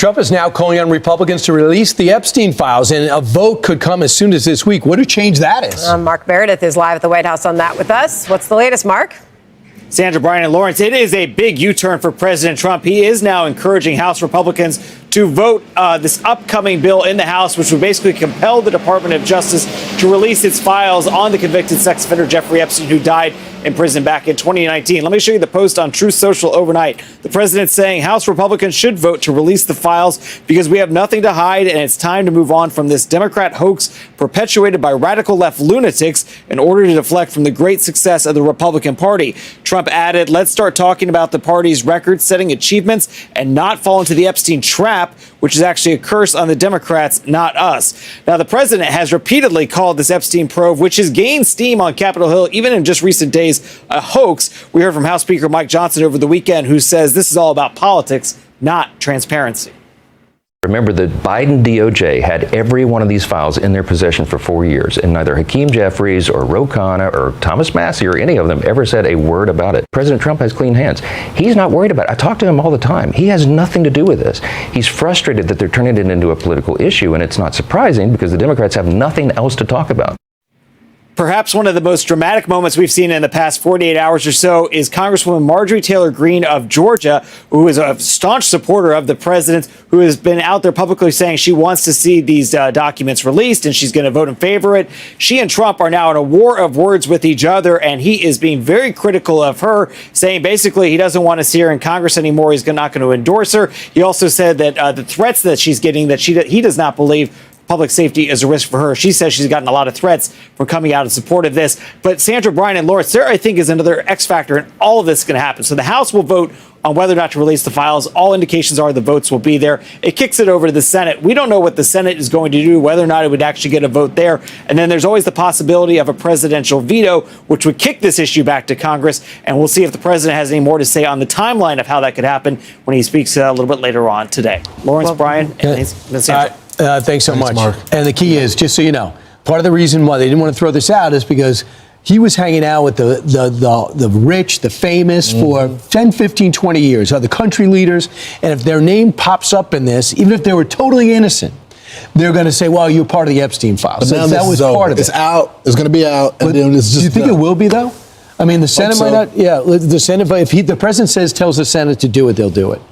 Trump is now calling on Republicans to release the Epstein files, and a vote could come as soon as this week. What a change that is. Mark Meredith is live at the White House on that with us. What's the latest, Mark? Sandra, Brian, and Lawrence, it is a big U-turn for President Trump. He is now encouraging House Republicans to vote this upcoming bill in the House, which would basically compel the Department of Justice to release its files on the convicted sex offender Jeffrey Epstein, who died in prison back in 2019. Let me show you the post on Truth Social overnight. The president saying House Republicans should vote to release the files because we have nothing to hide and it's time to move on from this Democrat hoax perpetuated by radical left lunatics in order to deflect from the great success of the Republican Party. Trump added, let's start talking about the party's record-setting achievements and not fall into the Epstein trap, which is actually a curse on the Democrats, not us. Now, the president has repeatedly called this Epstein probe, which has gained steam on Capitol Hill, even in just recent days, a hoax. We heard from House Speaker Mike Johnson over the weekend, who says this is all about politics, not transparency. Remember, the Biden DOJ had every one of these files in their possession for 4 years, and neither Hakeem Jeffries or Ro Khanna or Thomas Massie or any of them ever said a word about it. President Trump has clean hands. He's not worried about it. I talk to him all the time. He has nothing to do with this. He's frustrated that they're turning it into a political issue, and it's not surprising because the Democrats have nothing else to talk about. Perhaps one of the most dramatic moments we've seen in the past 48 hours or so is Congresswoman Marjorie Taylor Greene of Georgia, who is a staunch supporter of the president, who has been out there publicly saying she wants to see these documents released and she's going to vote in favor of it. She and Trump are now in a war of words with each other, and he is being very critical of her, saying basically he doesn't want to see her in Congress anymore. He's not going to endorse her. He also said that the threats that she's getting, that he does not believe public safety is a risk for her. She says she's gotten a lot of threats from coming out in support of this. But Sandra, Brian, and Lawrence, there, I think, is another X factor, and all of this is going to happen. So the House will vote on whether or not to release the files. All indications are the votes will be there. It kicks it over to the Senate. We don't know what the Senate is going to do, whether or not it would actually get a vote there. And then there's always the possibility of a presidential veto, which would kick this issue back to Congress. And we'll see if the president has any more to say on the timeline of how that could happen when he speaks a little bit later on today. Lawrence, Brian, and Sandra. Thanks so much. Mark. And the key is, just so you know, part of the reason why they didn't want to throw this out is because he was hanging out with the rich, the famous for 10, 15, 20 years, other country leaders. And if their name pops up in this, even if they were totally innocent, they're going to say, well, you're part of the Epstein files. But so that was part of it. It's out. It's going to be out. And then it's just do you think it will be, though? I mean, the Senate might not. Yeah, the Senate, if the president tells the Senate to do it, they'll do it.